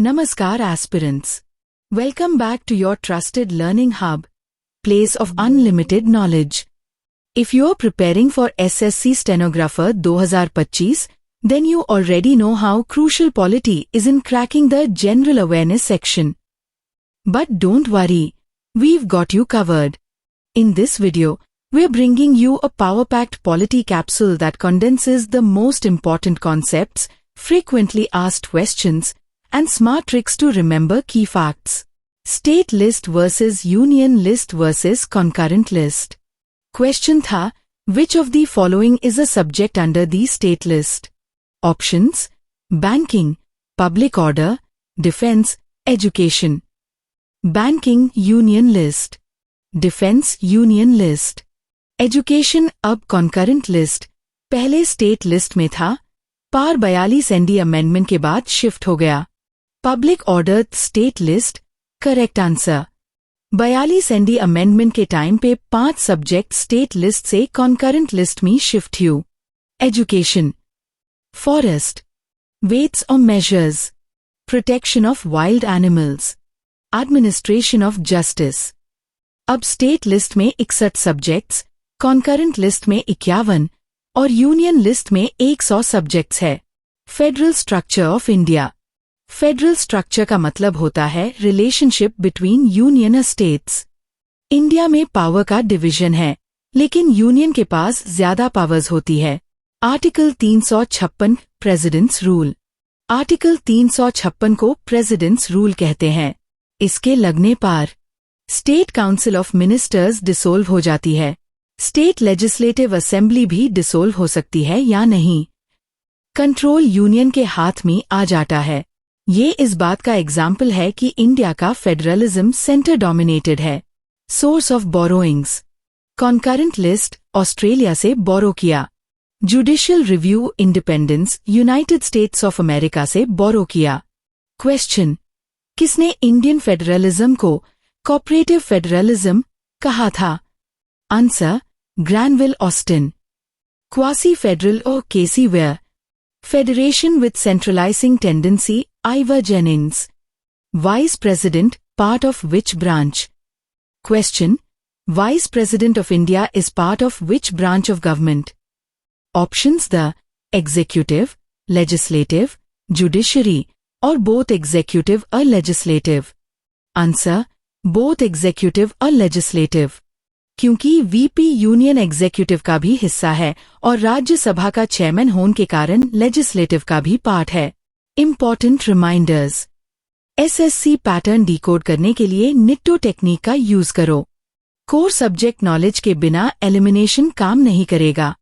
Namaskar aspirants. Welcome back to your trusted learning hub, place of unlimited knowledge. If you're preparing for SSC Stenographer 2025, then you already know how crucial polity is in cracking the general awareness section. But don't worry, we've got you covered. In this video, we're bringing you a power-packed polity capsule that condenses the most important concepts, frequently asked questions, and smart tricks to remember key facts. State list versus union list versus concurrent list. Question था, which of the following is a subject under the state list? Options: banking, public order, defense, education. Banking union list, defense union list, education अब concurrent list, पहले state list में था, पार 42 ND amendment के बाद shift हो गया. Public order state list, correct answer. 42 ND amendment के time पे 5 सब्जेक्ट स्टेट लिस्ट से कॉन्करेंट लिस्ट में शिफ्ट हुए. एजुकेशन, फॉरेस्ट, वेट्स और measures, protection of wild animals, administration of justice. अब स्टेट लिस्ट में 61 सब्जेक्ट्स, कॉन्करेंट लिस्ट में 51 और यूनियन लिस्ट में 100 सब्जेक्ट्स है. Federal structure of India. Federal structure का मतलब होता है रिलेशनशिप बिटवीन यूनियन और स्टेट्स. इंडिया में पावर का डिवीजन है, लेकिन यूनियन के पास ज्यादा पावर्स होती है. Article 356 presidents rule. आर्टिकल 356 को प्रेसिडेंट्स रूल कहते हैं. इसके लगने पर state council of ministers dissolve हो जाती है. स्टेट लेजिस्लेटिव असेंबली भी डिसोल्व हो सकती है या नहीं. कंट्रोल यूनियन के हाथ में आ जाता है. ये इस बात का एग्जाम्पल है कि इंडिया का फेडरलिज्म सेंटर डोमिनेटेड है. Source of borrowings. Concurrent list Australia से बोरो किया. Judicial review independence United States of America से बोरो किया. क्वेश्चन, किसने इंडियन फेडरलिज्म को कोऑपरेटिव फेडरलिज्म कहा था? Answer, Granville Austin. Quasi federal और K C Wheare. Federation with centralising tendency Ivor Jennings. Vice President, part of which branch? Question, Vice President of India is part of which branch of government? Options: the executive, legislative, judiciary, or both executive or legislative. Answer: both executive or legislative. क्योंकि VP union executive का भी हिस्सा है और राज्यसभा का chairman होने के कारण लेजिस्लेटिव का भी पार्ट है. Important reminders. SSC pattern decode करने के लिए निट्टो टेक्निक का यूज करो. कोर सब्जेक्ट नॉलेज के बिना एलिमिनेशन काम नहीं करेगा.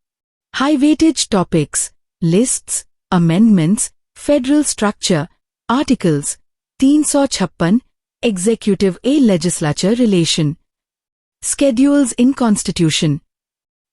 High weightage topics, lists, amendments, federal structure, articles, 356, executive A legislature relation. Schedules in constitution.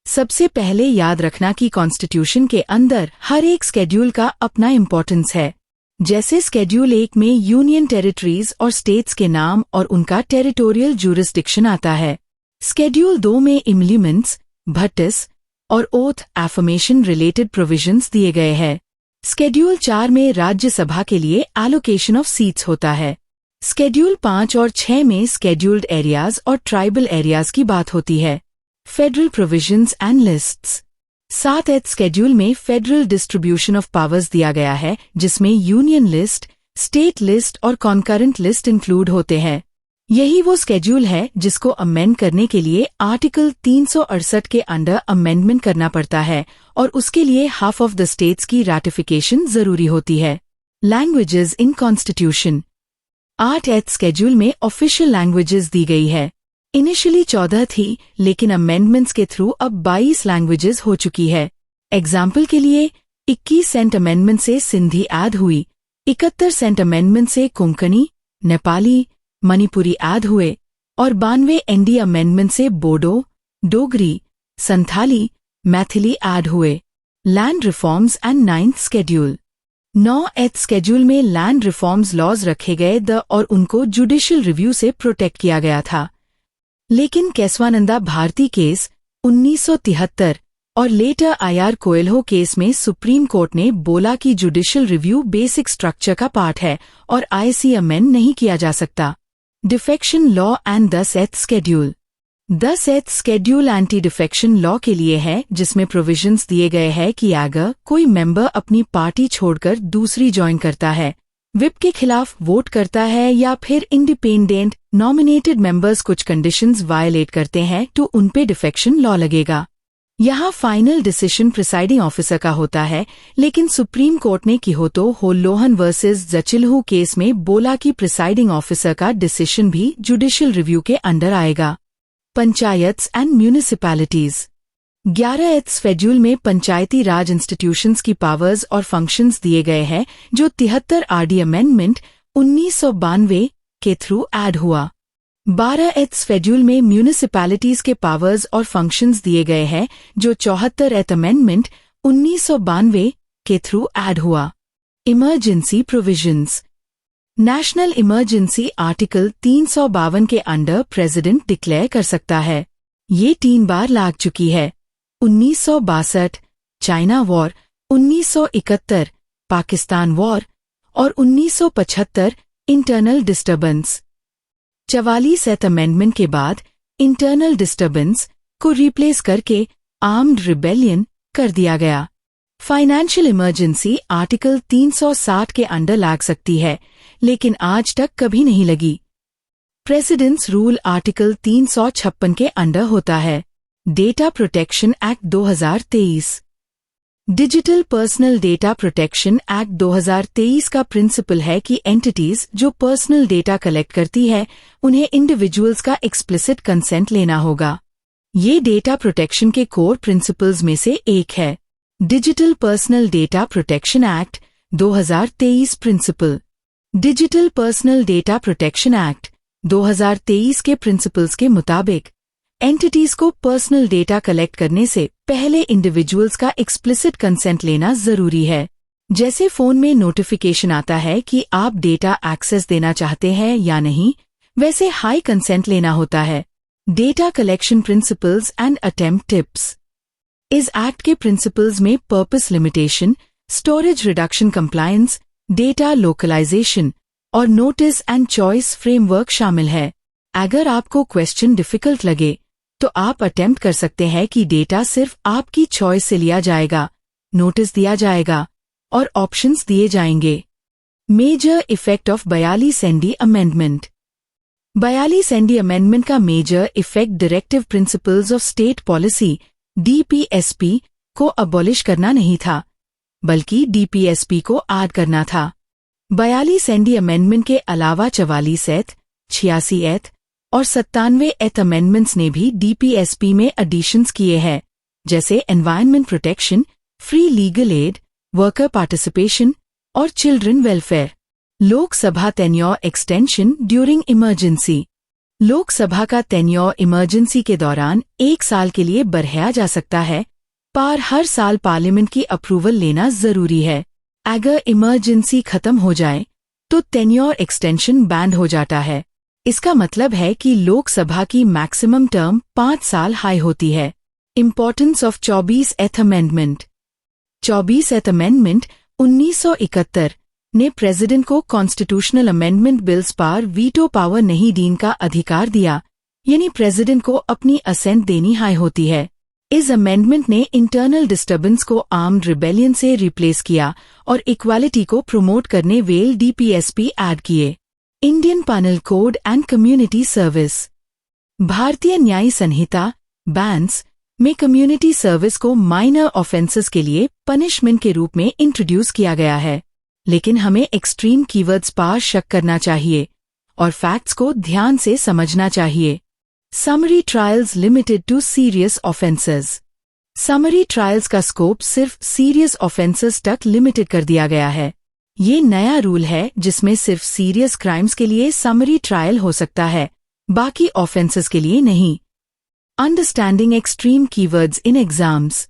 सबसे पहले याद रखना कि कॉन्स्टिट्यूशन के अंदर हर एक स्केड्यूल का अपना इम्पोर्टेंस है. जैसे स्केड्यूल 1 में यूनियन टेरिटरीज और स्टेट्स के नाम और उनका टेरिटोरियल ज्यूरिसडिक्शन आता है. स्केड्यूल 2 में इम्प्लीमेंट्स, भट्टिस और ओथ एफर्मेशन रिलेटेड प्रोविजंस दिए गए हैं. स्केड्यूल 4 में राज्यसभा के लिए एलोकेशन ऑफ सीट्स होता है. स्केड्यूल 5 और 6 में स्केड्यूल्ड एरियाज और ट्राइबल एरियाज की बात होती है. Federal provisions and lists. 7th schedule में फेडरल डिस्ट्रीब्यूशन ऑफ पावर्स दिया गया है, जिसमें यूनियन लिस्ट, स्टेट लिस्ट और कॉन्करेंट लिस्ट इंक्लूड होते हैं. यही वो स्केड्यूल है जिसको अमेंड करने के लिए आर्टिकल 368 के अंडर अमेंडमेंट करना पड़ता है और उसके लिए हाफ ऑफ द स्टेट्स की रैटिफिकेशन जरूरी होती है. Languages in constitution. 8th schedule में ऑफिशियल लैंग्वेजेस दी गई है. इनिशियली 14 थी, लेकिन अमेंडमेंट्स के थ्रू अब 22 लैंग्वेजेस हो चुकी है. एग्जाम्पल के लिए 21 सेंट अमेंडमेंट से सिंधी ऐड हुई, 71 सेंट अमेंडमेंट से कोंकणी, नेपाली, मणिपुरी ऐड हुए और 92 ND अमेंडमेंट से बोडो, डोगरी, संथाली, मैथिली ऐड हुए. Land reforms and 9th schedule. 9th schedule में लैंड रिफॉर्म्स लॉज रखे गए और उनको जुडिशियल रिव्यू से प्रोटेक्ट किया गया था. लेकिन केशवानंदा भारती केस 1973 और लेटर आईआर कोएल्हो केस में सुप्रीम कोर्ट ने बोला कि जुडिशियल रिव्यू बेसिक स्ट्रक्चर का पार्ट है और आईसी अमेंड नहीं किया जा सकता। Defection law and the Seth schedule. The Seth schedule anti defection law के लिए है, जिसमें प्रोविजंस दिए गए हैं कि अगर कोई मेंबर अपनी पार्टी छोड़कर दूसरी ज्वाइन करता है, विप के खिलाफ वोट करता है या फिर इंडिपेंडेंट नॉमिनेटेड मेंबर्स कुछ कंडीशंस वायलेट करते हैं तो उनपे डिफेक्शन लॉ लगेगा। यहाँ फाइनल डिसीजन प्रिसाइडिंग ऑफिसर का होता है, लेकिन सुप्रीम कोर्ट ने किहोतो होलोहन वर्सेस जचिल्हू केस में बोला कि प्रिसाइडिंग ऑफिसर का डिसीजन भी जुडिशियल रिव्यू के अंडर आएगा। Panchayats and municipalities. 11th schedule में पंचायती राज इंस्टीट्यूशंस की पावर्स और फंक्शंस दिए गए हैं, जो 73 आरडी अमेंडमेंट 1992 के थ्रू ऐड हुआ। 12th शेड्यूल में म्यूनिसिपैलिटीज के पावर्स और फंक्शंस दिए गए हैं, जो 74th अमेंडमेंट 1992 के थ्रू ऐड हुआ। Emergency provisions. National emergency article 352 के अंडर प्रेसिडेंट डिक्लेयर कर सकता है। ये 3 बार लाग चुकी है। 1962 चाइना वॉर, 1971 पाकिस्तान वॉर और 1975 इंटरनल डिस्टर्बेंस। 44th अमेंडमेंट के बाद इंटरनल डिस्टर्बेंस को रिप्लेस करके आर्म्ड रिबेलियन कर दिया गया। फाइनेंशियल इमरजेंसी आर्टिकल 360 के अंडर लाग सकती है, लेकिन आज तक कभी नहीं लगी। प्रेसिडेंट्स रूल आर्टिकल 356 के अंडर होता है। Data protection act 2023। Digital personal data protection act 2023 का प्रिंसिपल है कि एंटिटीज जो पर्सनल डेटा कलेक्ट करती है, उन्हें इंडिविजुअल्स का एक्सप्लिसिट कंसेंट लेना होगा। ये डेटा प्रोटेक्शन के कोर प्रिंसिपल्स में से एक है। Digital personal data protection act 2023 principle. Digital personal data protection act 2023 के प्रिंसिपल्स के मुताबिक एंटिटीज को पर्सनल डेटा कलेक्ट करने से पहले इंडिविजुअल्स का एक्सप्लिसिट कंसेंट लेना जरूरी है। जैसे फोन में नोटिफिकेशन आता है कि आप डेटा एक्सेस देना चाहते हैं या नहीं, वैसे हाई कंसेंट लेना होता है। Data collection principles and attempt tips. इस एक्ट के प्रिंसिपल्स में purpose limitation, storage reduction compliance, data localisation और नोटिस एंड चॉइस फ्रेमवर्क शामिल है। अगर आपको क्वेश्चन डिफिकल्ट लगे तो आप अटेम्प्ट कर सकते हैं कि डेटा सिर्फ आपकी चॉइस से लिया जाएगा, नोटिस दिया जाएगा और ऑप्शंस दिए जाएंगे। मेजर इफेक्ट ऑफ 42 एनडी अमेंडमेंट। 42 एनडी अमेंडमेंट का major effect directive principles of state policy DPSP को अबॉलिश करना नहीं था, बल्कि डीपीएसपी को ऐड करना था। 42 एनडी अमेंडमेंट के अलावा 44th, 86th और 97th अमेंडमेंट्स ने भी डीपीएसपी में एडिशंस किए हैं, जैसे environment protection, free legal aid, worker participation और children welfare. Lok Sabha tenure extension during emergency. Lok Sabha का टेन्योर इमरजेंसी के दौरान 1 साल के लिए बढ़ाया जा सकता है, पर हर साल पार्लियामेंट की अप्रूवल लेना जरूरी है। अगर इमरजेंसी खत्म हो जाए तो टेन्योर एक्सटेंशन बैंड हो जाता है। इसका मतलब है कि लोकसभा की मैक्सिमम टर्म 5 साल हाई होती है। Importance of 24th amendment. 24th amendment 1971 ने प्रेसिडेंट को कॉन्स्टिट्यूशनल अमेंडमेंट बिल्स पर वीटो पावर नहीं देने का अधिकार दिया, यानी प्रेसिडेंट को अपनी असेंट देनी हाई होती है। इस अमेंडमेंट ने इंटरनल डिस्टर्बेंस को आर्म्ड रिबेलियन से रिप्लेस किया और इक्वालिटी को प्रमोट करने वेल डीपीएसपी ऐड किए। Indian panel code and community service. भारतीय न्याय संहिता बैंस में कम्युनिटी सर्विस को माइनर ऑफेंसेस के लिए पनिशमेंट के रूप में इंट्रोड्यूस किया गया है, लेकिन हमें एक्सट्रीम कीवर्ड्स पर शक करना चाहिए और फैक्ट्स को ध्यान से समझना चाहिए। Summary trials limited to serious offences. Summary trials का स्कोप सिर्फ सीरियस ऑफेंसेस तक लिमिटेड कर दिया गया है। ये नया रूल है जिसमें सिर्फ सीरियस क्राइम्स के लिए समरी ट्रायल हो सकता है, बाकी ऑफेंसेस के लिए नहीं। Understanding extreme keywords in exams.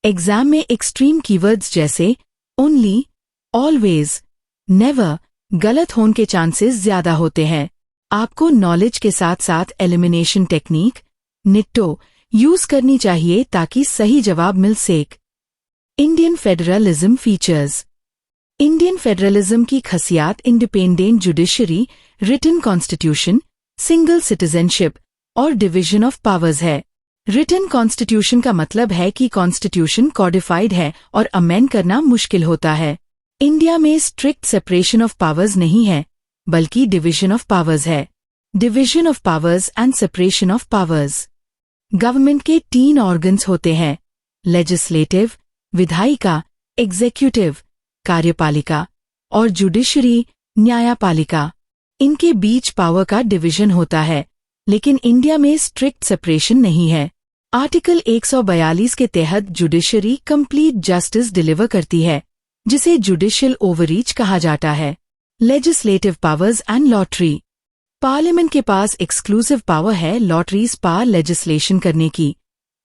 Exam में एक्सट्रीम कीवर्ड्स जैसे ओनली, ऑलवेज, नेवर गलत होने के चांसेस ज्यादा होते हैं। आपको नॉलेज के साथ साथ एलिमिनेशन टेक्निक, निट्टो यूज करनी चाहिए ताकि सही जवाब मिल सके। Indian federalism features. Indian federalism की खसियात independent judiciary, written constitution, single citizenship और डिवीजन ऑफ पावर्स है। रिटन कॉन्स्टिट्यूशन का मतलब है कि कॉन्स्टिट्यूशन कॉडिफाइड है और अमेंड करना मुश्किल होता है। इंडिया में स्ट्रिक्ट सेपरेशन ऑफ पावर्स नहीं है, बल्कि डिवीजन ऑफ पावर्स है। Division of powers and separation of powers. Government के 3 ऑर्गन्स होते हैं, लेजिस्लेटिव, विधायिका, एग्जीक्यूटिव, कार्यपालिका और जुडिशरी, न्यायपालिका। इनके बीच पावर का डिवीजन होता है, लेकिन इंडिया में स्ट्रिक्ट सेपरेशन नहीं है। आर्टिकल 142 के तहत जुडिशरी कंप्लीट जस्टिस डिलीवर करती है, जिसे जुडिशियल ओवररीच कहा जाता है। Legislative powers and lottery. Parliament के पास एक्सक्लूसिव पावर है लॉटरीज पार लेजिस्लेशन करने की,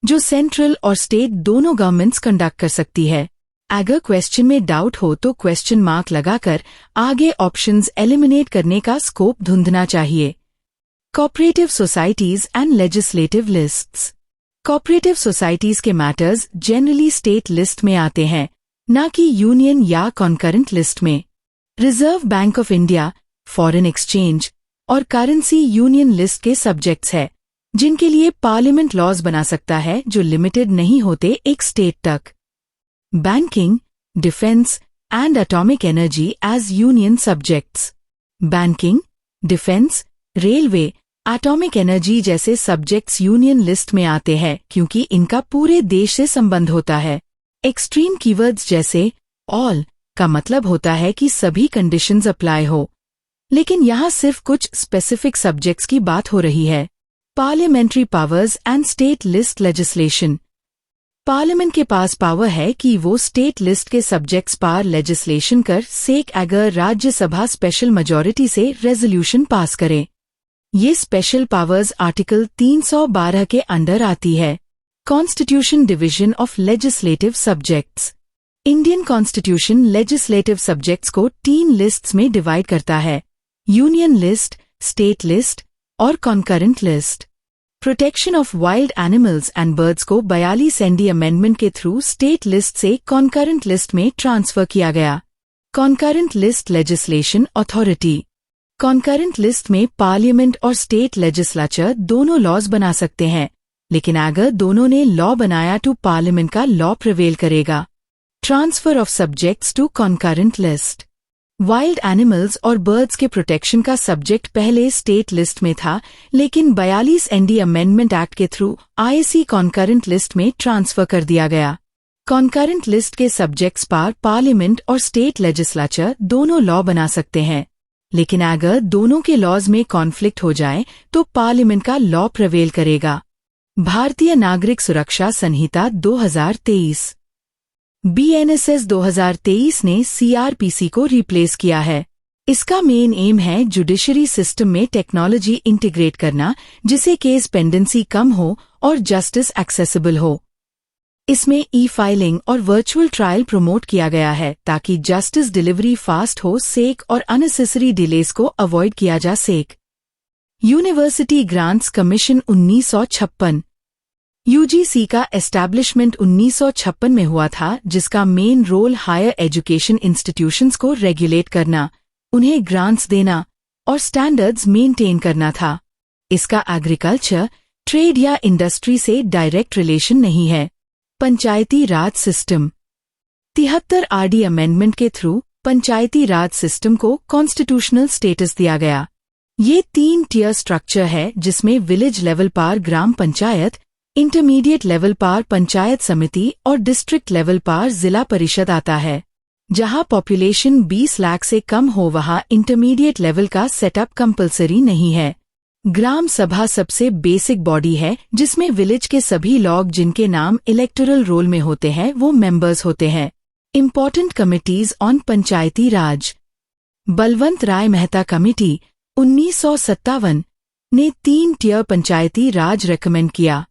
जो सेंट्रल और स्टेट दोनों गवर्नमेंट्स कंडक्ट कर सकती है। अगर क्वेश्चन में डाउट हो तो क्वेश्चन मार्क लगाकर आगे ऑप्शंस एलिमिनेट करने का स्कोप ढूंढना चाहिए। Cooperative societies and legislative lists. Cooperative societies के मैटर्स जनरली स्टेट लिस्ट में आते हैं, न कि यूनियन या कॉन्करेंट लिस्ट में। Reserve bank of India, foreign exchange और करेंसी यूनियन लिस्ट के सब्जेक्ट्स है, जिनके लिए पार्लियामेंट लॉज बना सकता है जो लिमिटेड नहीं होते एक स्टेट तक। Banking, defence and atomic energy as union subjects. Banking, defence, railway, atomic energy जैसे सब्जेक्ट्स यूनियन लिस्ट में आते हैं क्योंकि इनका पूरे देश से संबंध होता है। एक्सट्रीम कीवर्ड्स जैसे ऑल का मतलब होता है कि सभी कंडीशंस अप्लाई हो, लेकिन यहाँ सिर्फ कुछ स्पेसिफिक सब्जेक्ट्स की बात हो रही है। Parliamentary powers and state list legislation. Parliament के पास पावर है कि वो स्टेट लिस्ट के सब्जेक्ट्स पार लेजिस्लेशन कर सेक अगर राज्यसभा स्पेशल मेजॉरिटी से रेजोल्यूशन पास करे। ये स्पेशल पावर्स आर्टिकल 312 के अंडर आती है। Constitution division of legislative subjects. Indian constitution legislative subjects को 3 लिस्ट्स में डिवाइड करता है, यूनियन लिस्ट, स्टेट लिस्ट और concurrent list. Protection of wild animals and birds को 42 एनडी अमेंडमेंट के थ्रू स्टेट लिस्ट से कॉन्करेंट लिस्ट में ट्रांसफर किया गया। Concurrent list legislation authority. Concurrent list में पार्लियामेंट और स्टेट लेजिस्लेचर दोनों लॉज बना सकते हैं, लेकिन अगर दोनों ने लॉ बनाया तो पार्लियामेंट का लॉ प्रिवेल करेगा। Transfer of subjects to concurrent list. Wild animals और बर्ड्स के प्रोटेक्शन का सब्जेक्ट पहले स्टेट लिस्ट में था, लेकिन 42 एनडी अमेंडमेंट एक्ट के थ्रू आईसी कॉन्करेंट लिस्ट में ट्रांसफर कर दिया गया। कॉन्करेंट लिस्ट के सब्जेक्ट्स पर पार्लियामेंट और स्टेट लेजिस्लेचर दोनों लॉ बना सकते हैं, लेकिन अगर दोनों के लॉज में कॉन्फ्लिक्ट हो जाए तो पार्लियामेंट का लॉ प्रिवेल करेगा। भारतीय नागरिक सुरक्षा संहिता 2023। बीएनएसएस 2023 ने सीआरपीसी को रिप्लेस किया है। इसका मेन एम है जुडिशरी सिस्टम में टेक्नोलॉजी इंटीग्रेट करना, जिससे केस पेंडेंसी कम हो और जस्टिस एक्सेसिबल हो। इसमें ई फाइलिंग और वर्चुअल ट्रायल प्रमोट किया गया है ताकि जस्टिस डिलीवरी फास्ट हो सेक और अननेसेसरी डिलेस को अवॉइड किया जा सेक। University grants commission 1956। यूजीसी का एस्टैब्लिशमेंट 1956 में हुआ था, जिसका main role higher education institutions को रेगुलेट करना, उन्हें ग्रांट्स देना और स्टैंडर्ड्स मेंटेन करना था। इसका एग्रीकल्चर, ट्रेड या इंडस्ट्री से डायरेक्ट रिलेशन नहीं है। पंचायती राज सिस्टम। 73 आरडी अमेंडमेंट के थ्रू पंचायती राज सिस्टम को कॉन्स्टिट्यूशनल स्टेटस दिया गया। ये 3 टियर स्ट्रक्चर है, जिसमें विलेज लेवल पर ग्राम पंचायत, इंटरमीडिएट लेवल पर पंचायत समिति और डिस्ट्रिक्ट लेवल पर जिला परिषद आता है। जहां पॉपुलेशन 20 लाख से कम हो वहां इंटरमीडिएट लेवल का सेटअप कंपलसरी नहीं है। ग्राम सभा सबसे बेसिक बॉडी है, जिसमें विलेज के सभी लोग जिनके नाम इलेक्टोरल रोल में होते हैं वो मेंबर्स होते हैं। Important committees on Panchayati Raj. Balwant Rai Mehta committee 1957 ने 3 टियर पंचायती राज रेकमेंड किया।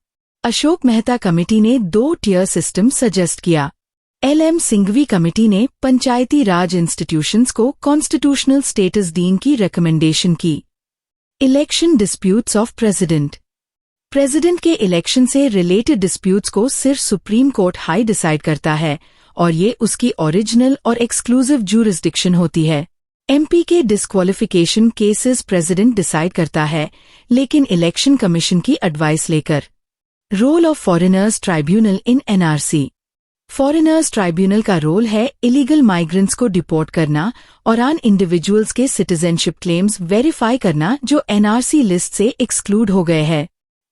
अशोक मेहता कमेटी ने 2 टियर सिस्टम सजेस्ट किया। एलएम सिंघवी कमेटी ने पंचायती राज इंस्टीट्यूशंस को कॉन्स्टिट्यूशनल स्टेटस देने की रिकमेंडेशन की। Election disputes of president. President के इलेक्शन से रिलेटेड डिस्प्यूट्स को सिर्फ सुप्रीम कोर्ट हाई डिसाइड करता है और ये उसकी ओरिजिनल और एक्सक्लूसिव ज्यूरिसडिक्शन होती है। एमपी के डिस्क्वालिफिकेशन केसेस प्रेसिडेंट डिसाइड करता है, लेकिन इलेक्शन कमीशन की एडवाइस लेकर। Role of foreigners tribunal in NRC. Foreigners tribunal का रोल है इलीगल माइग्रेंट्स को डिपोर्ट करना और आन इंडिविजुअल्स के सिटीजनशिप क्लेम्स वेरीफाई करना जो एनआरसी लिस्ट से एक्सक्लूड हो गए हैं।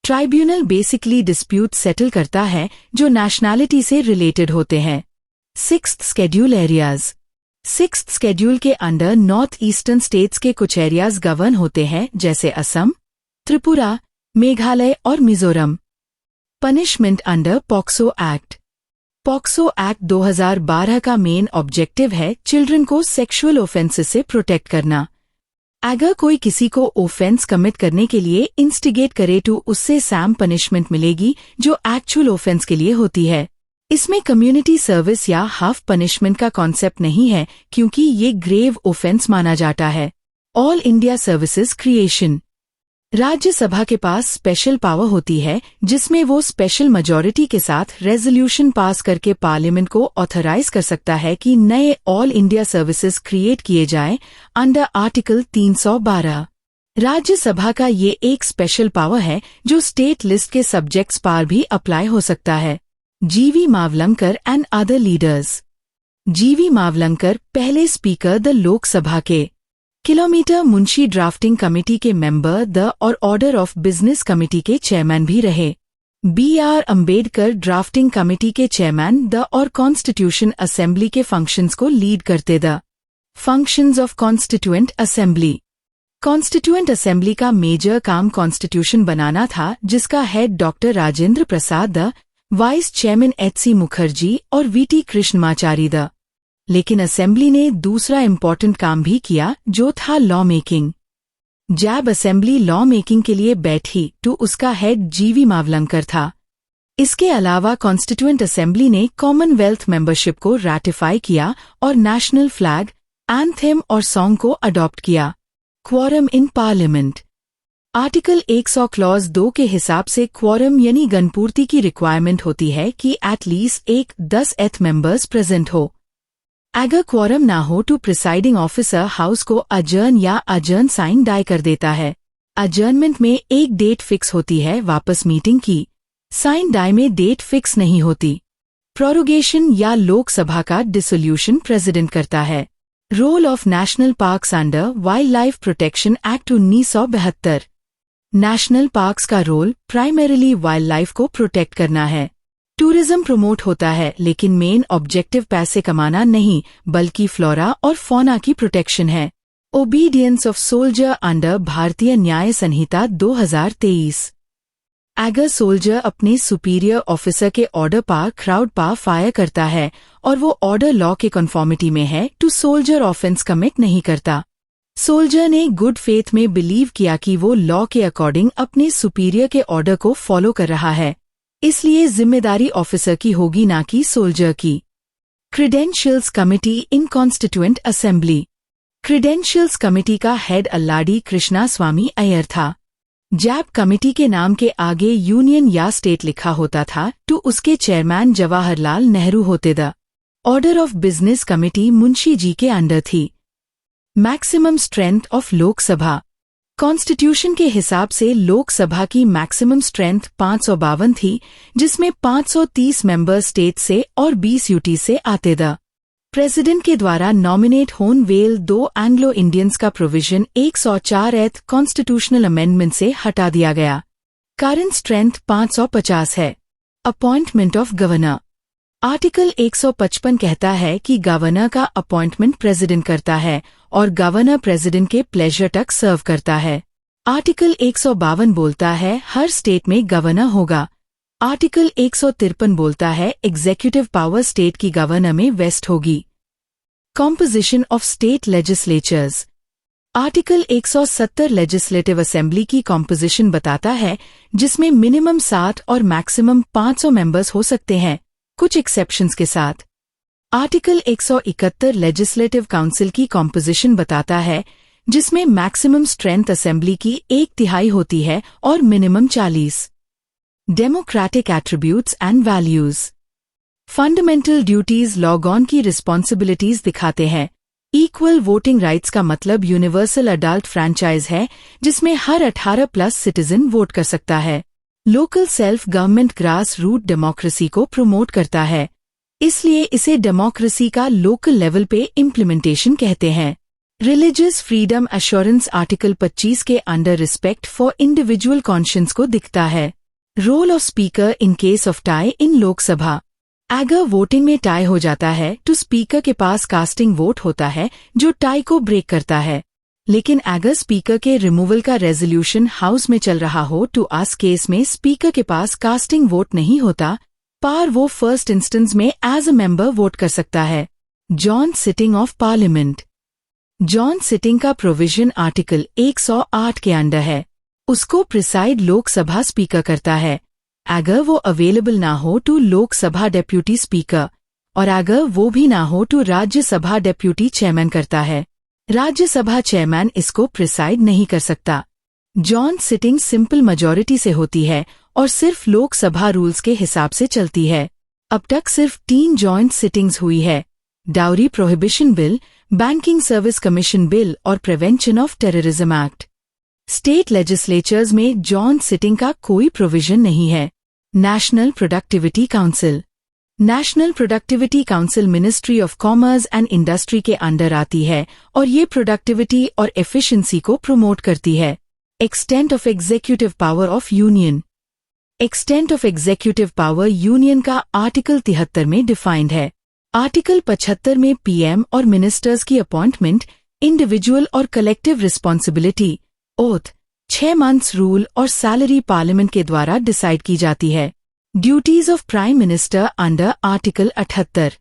ट्राइब्यूनल बेसिकली डिस्प्यूट सेटल करता है जो नेशनैलिटी से रिलेटेड होते हैं। Sixth schedule areas. Sixth schedule के अंडर नॉर्थ ईस्टर्न स्टेट्स के कुछ एरियाज गवर्न होते हैं, जैसे असम, त्रिपुरा, मेघालय और Mizoram. Punishment under POCSO act. POCSO act 2012 का मेन ऑब्जेक्टिव है चिल्ड्रन को सेक्सुअल ऑफेंसेस से प्रोटेक्ट करना। अगर कोई किसी को ऑफेंस कमिट करने के लिए इंस्टिगेट करे तो उससे सैम पनिशमेंट मिलेगी जो एक्चुअल ऑफेंस के लिए होती है। इसमें कम्युनिटी सर्विस या हाफ पनिशमेंट का कॉन्सेप्ट नहीं है क्योंकि ये ग्रेव ऑफेंस माना जाता है। All India services creation. Rajya Sabha के पास स्पेशल पावर होती है जिसमें वो स्पेशल मेजॉरिटी के साथ रेजोल्यूशन पास करके पार्लियामेंट को ऑथराइज कर सकता है कि नए ऑल इंडिया सर्विसेज क्रिएट किए जाएं अंडर आर्टिकल 312। राज्यसभा का ये एक स्पेशल पावर है जो स्टेट लिस्ट के सब्जेक्ट्स पर भी अप्लाई हो सकता है। जीवी मावलंकर एंड अदर लीडर्स। जीवी मावलंकर पहले स्पीकर द लोकसभा के। किलोमीटर मुंशी ड्राफ्टिंग कमेटी के मेंबर द और ऑर्डर ऑफ बिजनेस कमेटी के चेयरमैन भी रहे। बी.आर. अंबेडकर ड्राफ्टिंग कमेटी के चेयरमैन द और कॉन्स्टिट्यूशन असेंबली के फंक्शंस को लीड करते द। Functions of constituent assembly. Constituent assembly का मेजर काम कॉन्स्टिट्यूशन बनाना था जिसका हेड डॉक्टर राजेंद्र प्रसाद द, वाइस चेयरमैन एच.सी. मुखर्जी और वी.टी. कृष्णमाचारी द। लेकिन असेंबली ने दूसरा इम्पोर्टेंट काम भी किया जो था लॉ मेकिंग। जब असेंबली लॉ मेकिंग के लिए बैठी तो उसका हेड जीवी मावलंकर था। इसके अलावा कॉन्स्टिट्यूएंट असेंबली ने कॉमनवेल्थ मेंबरशिप को रैटिफाई किया और नेशनल फ्लैग, एंथेम और सॉन्ग को अडॉप्ट किया। क्वोरम इन पार्लियामेंट। आर्टिकल 100 क्लॉज 2 के हिसाब से क्वोरम यानी गणपूर्ति की रिक्वायरमेंट होती है कि एटलीस्ट 10th मेंबर्स प्रेजेंट हो। अगर क्वोरम ना हो तो प्रिसाइडिंग ऑफिसर हाउस को अजर्न या अजर्न साइन डाई कर देता है। अजर्नमेंट में एक डेट फिक्स होती है वापस मीटिंग की, साइन डाई में डेट फिक्स नहीं होती। प्रोरोगेशन या लोकसभा का डिसोल्यूशन प्रेसिडेंट करता है। Role of national parks under wild life protection act 1972। National parks का रोल प्राइमरीली वाइल्ड लाइफ को प्रोटेक्ट करना है। टूरिज्म प्रमोट होता है लेकिन मेन ऑब्जेक्टिव पैसे कमाना नहीं बल्कि फ्लोरा और फौना की प्रोटेक्शन है। ओबीडियंस ऑफ सोल्जर अंडर भारतीय न्याय संहिता 2023। अगर सोल्जर अपने सुपीरियर ऑफिसर के ऑर्डर पर क्राउड पर फायर करता है और वो ऑर्डर लॉ के कन्फॉर्मिटी में है तो सोल्जर ऑफेंस कमिट नहीं करता। सोल्जर ने गुड फेथ में बिलीव किया कि वो लॉ के अकॉर्डिंग अपने सुपीरियर के ऑर्डर को फॉलो कर रहा है, इसलिए जिम्मेदारी ऑफिसर की होगी ना कि सोल्जर की। क्रीडेंशियल्स कमिटी इन कॉन्स्टिट्यूएंट असेंबली। क्रीडेंशियल्स कमिटी का हेड अल्लाडी कृष्णा स्वामी अय्यर था। जब कमिटी के नाम के आगे यूनियन या स्टेट लिखा होता था तो उसके चेयरमैन जवाहरलाल नेहरू होते द। Order of business committee Munshi ji के अंडर थी। Maximum strength of Lok Sabha. Constitution के हिसाब से लोकसभा की मैक्सिमम स्ट्रेंथ 552 थी जिसमें 530 मेंबर स्टेट से और 20 यूटी से आते द। प्रेसिडेंट के द्वारा नॉमिनेट होन वेल 2 एंग्लो इंडियंस का प्रोविजन 104th कॉन्स्टिट्यूशनल अमेंडमेंट से हटा दिया गया। करंट स्ट्रेंथ 550 है। Appointment of governor. आर्टिकल 155 कहता है कि गवर्नर का अपॉइंटमेंट प्रेसिडेंट करता है और गवर्नर प्रेसिडेंट के प्लेजर तक सर्व करता है। आर्टिकल 152 बोलता है हर स्टेट में गवर्नर होगा। आर्टिकल 153 बोलता है एग्जीक्यूटिव पावर स्टेट की गवर्नर में वेस्ट होगी। Composition of state legislatures. Article 170 legislative assembly की कॉम्पोजिशन बताता है जिसमें मिनिमम 60 और मैक्सिमम 500 मेंबर्स हो सकते हैं, कुछ एक्सेप्शंस के साथ। आर्टिकल 171 लेजिस्लेटिव काउंसिल की कॉम्पोजिशन बताता है जिसमें मैक्सिमम स्ट्रेंथ असेंबली की 1/3 होती है और minimum 40। Democratic attributes and values. Fundamental duties log on की रिस्पॉन्सिबिलिटीज दिखाते हैं। इक्वल वोटिंग राइट्स का मतलब यूनिवर्सल अडल्ट फ्रैंचाइज है जिसमें हर 18+ सिटीजन वोट कर सकता है। Local self government grass root democracy को प्रमोट करता है, इसलिए इसे डेमोक्रेसी का लोकल लेवल पे इम्प्लीमेंटेशन कहते हैं। रिलीजियस फ्रीडम एश्योरेंस आर्टिकल 25 के under respect for individual conscience को दिखता है। Role of speaker in case of tie in Lok Sabha. अगर वोटिंग में टाई हो जाता है तो स्पीकर के पास कास्टिंग वोट होता है जो टाई को ब्रेक करता है। लेकिन अगर स्पीकर के रिमूवल का रेजोल्यूशन हाउस में चल रहा हो तो उस केस में स्पीकर के पास कास्टिंग वोट नहीं होता, पर वो फर्स्ट इंस्टेंस में एज अ मेंबर वोट कर सकता है। Joint sitting of parliament. Joint sitting का प्रोविजन आर्टिकल 108 के अंडर है। उसको प्रिसाइड लोकसभा स्पीकर करता है। अगर वो अवेलेबल ना हो तो लोकसभा डेप्यूटी स्पीकर, और अगर वो भी ना हो तो राज्यसभा डेप्यूटी चेयरमैन करता है। राज्यसभा चेयरमैन इसको प्रिसाइड नहीं कर सकता। जॉइंट सिटिंग सिंपल मेजॉरिटी से होती है और सिर्फ लोकसभा रूल्स के हिसाब से चलती है। अब तक सिर्फ 3 जॉइंट सिटिंग्स हुई है: dowry prohibition bill, banking service commission bill और prevention of terrorism act. State legislatures में जॉइंट सिटिंग का कोई प्रोविजन नहीं है। National productivity council. National productivity council ministry of commerce and industry के अंडर आती है और ये प्रोडक्टिविटी और एफिशिएंसी को प्रमोट करती है। Extent of executive power of union. Extent of executive power union का आर्टिकल 73 में डिफाइंड है। आर्टिकल 75 में पीएम और मिनिस्टर्स की अपॉइंटमेंट, इंडिविजुअल और collective responsibility, oath, 6 months rule और सैलरी पार्लियामेंट के द्वारा डिसाइड की जाती है। Duties of prime minister under article 78।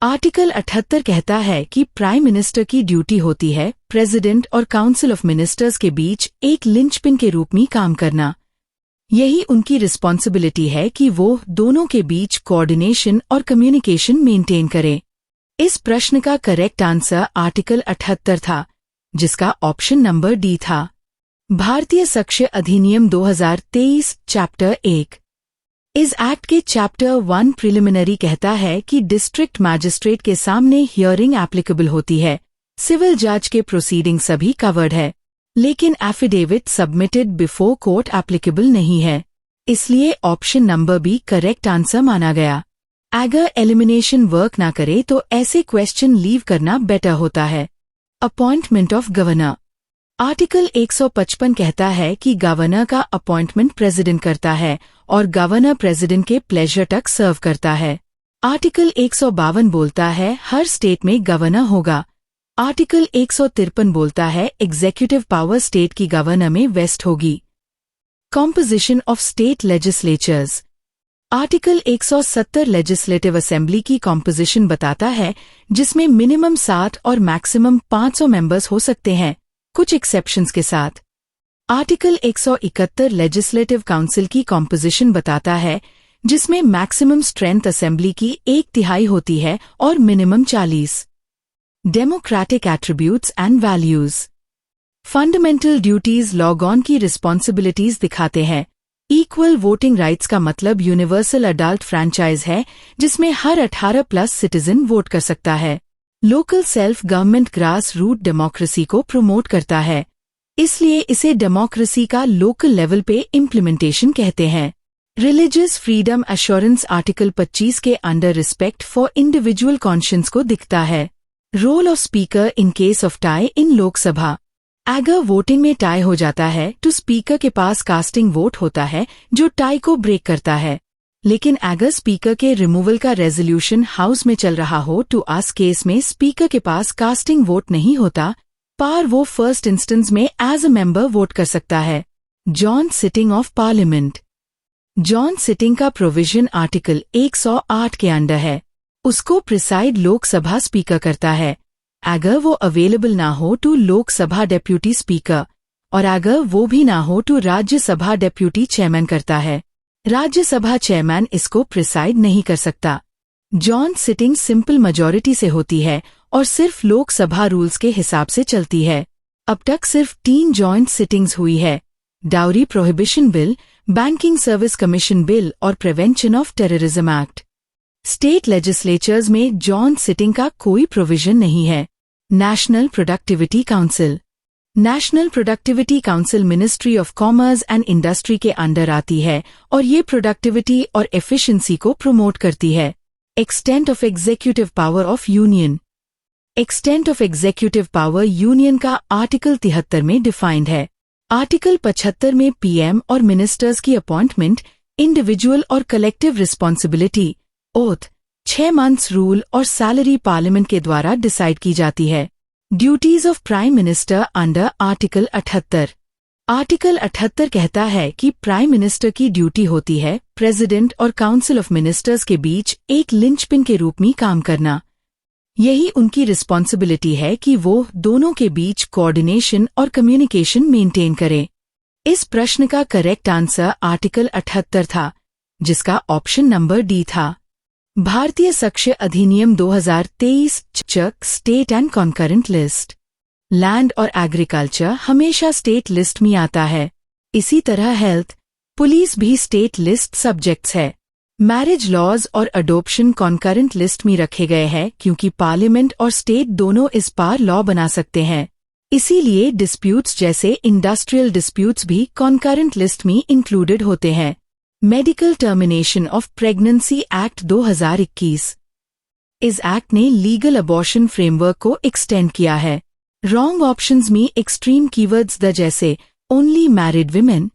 Article 78 कहता है कि प्राइम मिनिस्टर की ड्यूटी होती है प्रेसिडेंट और काउंसिल ऑफ मिनिस्टर्स के बीच एक लिंचपिन के रूप में काम करना। यही उनकी रिस्पॉन्सिबिलिटी है कि वो दोनों के बीच कोऑर्डिनेशन और कम्युनिकेशन मेंटेन करें। इस प्रश्न का करेक्ट आंसर आर्टिकल 78 था, जिसका ऑप्शन नंबर डी था। भारतीय साक्ष्य अधिनियम 2023 चैप्टर 1। इस एक्ट के चैप्टर 1 प्रिलिमिनरी कहता है कि डिस्ट्रिक्ट मैजिस्ट्रेट के सामने हियरिंग एप्लीकेबल होती है। सिविल जज के प्रोसीडिंग सभी कवर्ड है, लेकिन affidavit submitted before court applicable नहीं है, इसलिए option number B correct answer माना गया। अगर एलिमिनेशन वर्क ना करे तो ऐसे क्वेश्चन लीव करना बेटर होता है। Appointment of governor. आर्टिकल 155 कहता है कि गवर्नर का अपॉइंटमेंट प्रेसिडेंट करता है और गवर्नर प्रेसिडेंट के प्लेजर तक सर्व करता है। आर्टिकल 152 बोलता है हर स्टेट में गवर्नर होगा। आर्टिकल 153 बोलता है एग्जीक्यूटिव पावर स्टेट की गवर्नर में वेस्ट होगी। Composition of state legislatures. Article 170 legislative assembly की कॉम्पोजिशन बताता है, जिसमें मिनिमम 60 और मैक्सिमम 500 मेंबर्स हो सकते हैं, कुछ एक्सेप्शंस के साथ। आर्टिकल 171 लेजिस्लेटिव काउंसिल की कॉम्पोजिशन बताता है, जिसमें मैक्सिमम स्ट्रेंथ असेंबली की 1/3 होती है और minimum 40। Democratic attributes and values. Fundamental duties log on की रिस्पॉन्सिबिलिटीज दिखाते हैं। इक्वल वोटिंग राइट्स का मतलब यूनिवर्सल अडल्ट फ्रैंचाइज है जिसमें हर 18+ सिटीजन वोट कर सकता है। Local self government grass root democracy को प्रमोट करता है, इसलिए इसे डेमोक्रेसी का लोकल लेवल पे इम्प्लीमेंटेशन कहते हैं। रिलीजियस फ्रीडम एश्योरेंस आर्टिकल 25 के under respect for individual conscience को दिखता है। Role of speaker in case of tie in Lok Sabha. अगर वोटिंग में टाई हो जाता है तो स्पीकर के पास कास्टिंग वोट होता है जो टाई को ब्रेक करता है, लेकिन अगर स्पीकर के रिमूवल का रेजोल्यूशन हाउस में चल रहा हो तो उस केस में स्पीकर के पास कास्टिंग वोट नहीं होता, पर वो फर्स्ट इंस्टेंस में एज अ मेंबर वोट कर सकता है। Joint sitting of parliament. Joint sitting का प्रोविजन आर्टिकल 108 के अंडर है। उसको प्रिसाइड लोकसभा स्पीकर करता है। अगर वो अवेलेबल ना हो तो लोकसभा डेप्यूटी स्पीकर, और अगर वो भी ना हो तो राज्यसभा डेप्यूटी चेयरमैन करता है। राज्यसभा चेयरमैन इसको प्रिसाइड नहीं कर सकता। जॉइंट सिटिंग सिंपल मेजॉरिटी से होती है और सिर्फ लोकसभा रूल्स के हिसाब से चलती है। अब तक सिर्फ 3 जॉइंट सिटिंग्स हुई है: dowry prohibition bill, banking service commission bill और prevention of terrorism act. State legislatures में जॉन सिटिंग का कोई प्रोविजन नहीं है। National productivity council. National productivity council ministry of commerce and industry के अंडर आती है और ये प्रोडक्टिविटी और एफिशिएंसी को प्रमोट करती है। Extent of executive power of union. Extent of executive power union का आर्टिकल 73 में डिफाइंड है। आर्टिकल 75 में पीएम और मिनिस्टर्स की अपॉइंटमेंट, इंडिविजुअल और collective responsibility, oath, 6 months rule और सैलरी पार्लियामेंट के द्वारा डिसाइड की जाती है। Duties of prime minister under article 78। Article 78 कहता है कि प्राइम मिनिस्टर की ड्यूटी होती है प्रेसिडेंट और काउंसिल ऑफ मिनिस्टर्स के बीच एक लिंचपिन के रूप में काम करना। यही उनकी रिस्पॉन्सिबिलिटी है कि वो दोनों के बीच कोऑर्डिनेशन और कम्युनिकेशन मेंटेन करें। इस प्रश्न का करेक्ट आंसर आर्टिकल 78 था, जिसका ऑप्शन नंबर डी था। भारतीय साक्ष्य अधिनियम 2023 चक state and concurrent list. Land और एग्रीकल्चर हमेशा स्टेट लिस्ट में आता है। इसी तरह हेल्थ, पुलिस भी स्टेट लिस्ट सब्जेक्ट्स है। मैरिज लॉज और अडॉप्शन कॉन्करेंट लिस्ट में रखे गए हैं क्योंकि पार्लियामेंट और स्टेट दोनों इस पर लॉ बना सकते हैं। इसीलिए डिस्प्यूट्स जैसे इंडस्ट्रियल डिस्प्यूट्स भी कॉन्करेंट लिस्ट में इंक्लूडेड होते हैं। Medical termination of pregnancy act 2021। इस एक्ट ने लीगल अबॉर्शन फ्रेमवर्क को एक्सटेंड किया है। रॉन्ग ऑप्शंस में एक्सट्रीम कीवर्ड्स द जैसे only married women,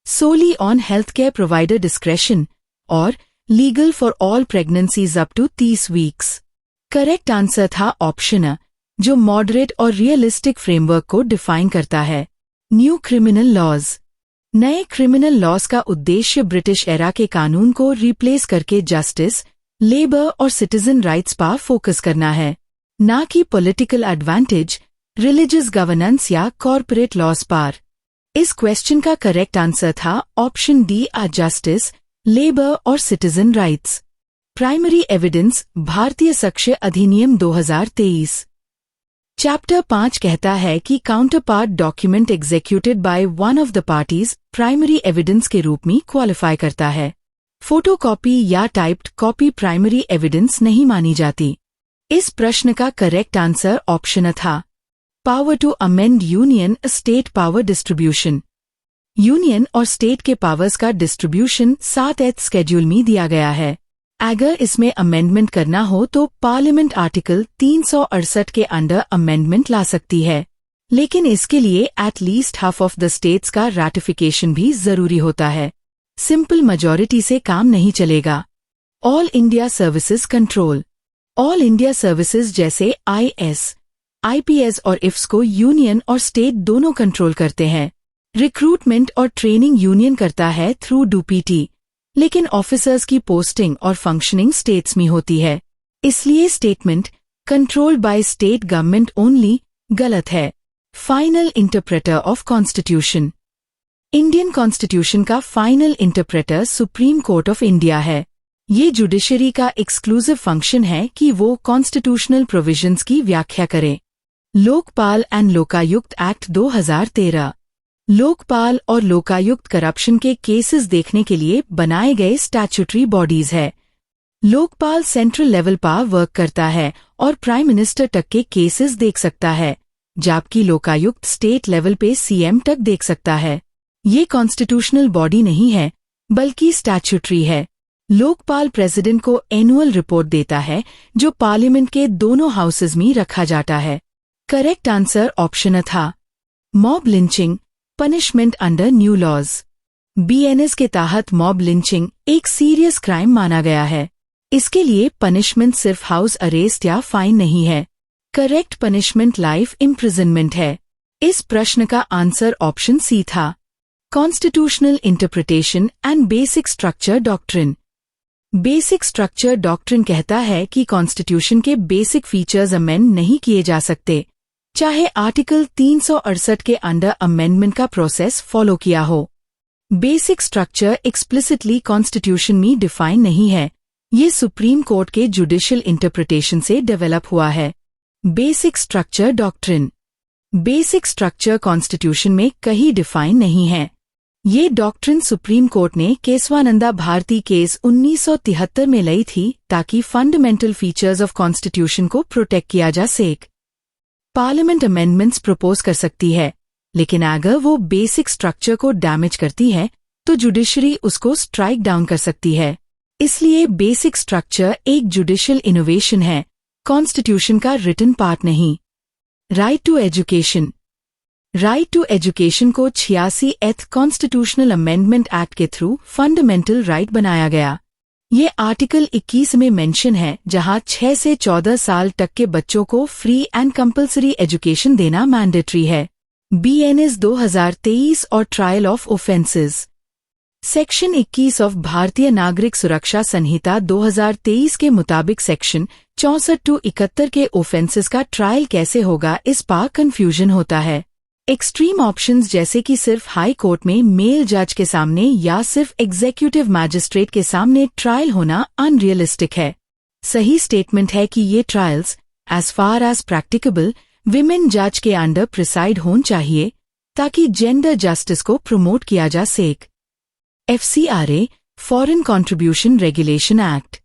solely on health care provider discretion और legal for all pregnancies up to 30 weeks. Correct answer था ऑप्शन अ, जो मॉडरेट और रियलिस्टिक फ्रेमवर्क को डिफाइन करता है। New criminal laws. नए क्रिमिनल लॉज का उद्देश्य ब्रिटिश एरा के कानून को रिप्लेस करके जस्टिस, लेबर और सिटीजन राइट्स पर फोकस करना है, ना कि पॉलिटिकल एडवांटेज, रिलीजियस गवर्नेंस या कॉर्पोरेट लॉज पर। इस क्वेश्चन का करेक्ट आंसर था ऑप्शन डी आ जस्टिस, लेबर और सिटीजन राइट्स। प्राइमरी एविडेंस भारतीय साक्ष्य अधिनियम 2023। चैप्टर 5 कहता है कि counter part document executed by one of the parties primary evidence के रूप में क्वालिफाई करता है। फोटोकॉपी या टाइप्ड कॉपी प्राइमरी एविडेंस नहीं मानी जाती। इस प्रश्न का करेक्ट आंसर ऑप्शन था। Power to amend union state power distribution. Union और स्टेट के पावर्स का डिस्ट्रीब्यूशन 7th शेड्यूल में दिया गया है। अगर इसमें अमेंडमेंट करना हो तो पार्लियामेंट आर्टिकल 368 के अंडर अमेंडमेंट ला सकती है, लेकिन इसके लिए at least half of the states का रैटिफिकेशन भी जरूरी होता है। सिंपल मेजॉरिटी से काम नहीं चलेगा। All India services control. All India services जैसे IS, IPS और IFS को यूनियन और स्टेट दोनों कंट्रोल करते हैं। रिक्रूटमेंट और ट्रेनिंग यूनियन करता है थ्रू DPT, लेकिन ऑफिसर्स की पोस्टिंग और फंक्शनिंग स्टेट्स में होती है। इसलिए statement controlled by state government only गलत है। Final interpreter of constitution. Indian constitution का final interpreter supreme court of India है। ये जुडिशरी का एक्सक्लूसिव फंक्शन है कि वो कॉन्स्टिट्यूशनल प्रोविजंस की व्याख्या करे। Lokpal and Lokayukta act 2013। लोकपाल और लोकायुक्त करप्शन के केसेस देखने के लिए बनाए गए स्टैट्यूटरी बॉडीज है। लोकपाल सेंट्रल लेवल पर वर्क करता है और प्राइम मिनिस्टर तक के केसेस देख सकता है, जबकि लोकायुक्त स्टेट लेवल पे CM तक देख सकता है। ये कॉन्स्टिट्यूशनल बॉडी नहीं है, बल्कि स्टैट्यूटरी है। लोकपाल प्रेसिडेंट को एनुअल रिपोर्ट देता है, जो पार्लियामेंट के दोनों हाउसेज में रखा जाता है। करेक्ट आंसर ऑप्शन था। Mob lynching punishment under new laws. BNS के तहत मॉब लिंचिंग एक सीरियस क्राइम माना गया है। इसके लिए पनिशमेंट सिर्फ हाउस अरेस्ट या फाइन नहीं है। करेक्ट पनिशमेंट लाइफ इम्प्रिजनमेंट है। इस प्रश्न का आंसर ऑप्शन सी था। Constitutional interpretation and basic structure doctrine. Basic structure doctrine कहता है कि कॉन्स्टिट्यूशन के बेसिक फीचर्स अमेंड नहीं किए जा सकते, चाहे आर्टिकल 368 के अंडर अमेंडमेंट का प्रोसेस फॉलो किया हो। बेसिक स्ट्रक्चर एक्सप्लिसिटली कॉन्स्टिट्यूशन में डिफाइन नहीं है। ये सुप्रीम कोर्ट के जुडिशियल इंटरप्रिटेशन से डेवलप हुआ है। Basic structure doctrine. Basic structure constitution में कहीं डिफाइन नहीं है। ये डॉक्ट्रिन सुप्रीम कोर्ट ने केशवानंदा भारती केस 1973 में लाई थी ताकि फंडामेंटल फीचर्स ऑफ कॉन्स्टिट्यूशन को प्रोटेक्ट किया जा सके। पार्लियामेंट अमेंडमेंट्स प्रपोज कर सकती है, लेकिन अगर वो बेसिक स्ट्रक्चर को डैमेज करती है तो जुडिशरी उसको स्ट्राइक डाउन कर सकती है। इसलिए बेसिक स्ट्रक्चर एक जुडिशियल इनोवेशन है, कॉन्स्टिट्यूशन का रिटन पार्ट नहीं। Right to education. Right to education को 86 कॉन्स्टिट्यूशनल अमेंडमेंट एक्ट के थ्रू फंडामेंटल राइट बनाया गया। ये आर्टिकल 21 में मेंशन है, जहां 6 से 14 साल तक के बच्चों को फ्री एंड कंपल्सरी एजुकेशन देना मैंडेटरी है। BNS 2023 और trial of offences. Section 21 of भारतीय नागरिक सुरक्षा संहिता 2023 के मुताबिक सेक्शन 64 to 71 के ऑफेंसेस का ट्रायल कैसे होगा, इस पर कंफ्यूजन होता है। एक्सट्रीम ऑप्शंस जैसे कि सिर्फ हाई कोर्ट में मेल जज के सामने या सिर्फ एग्जीक्यूटिव मैजिस्ट्रेट के सामने ट्रायल होना अनरियलिस्टिक है। सही स्टेटमेंट है कि ये trials as far as practicable women जज के अंडर प्रिसाइड होने चाहिए ताकि जेंडर जस्टिस को प्रमोट किया जा सके। FCRA foreign contribution regulation act.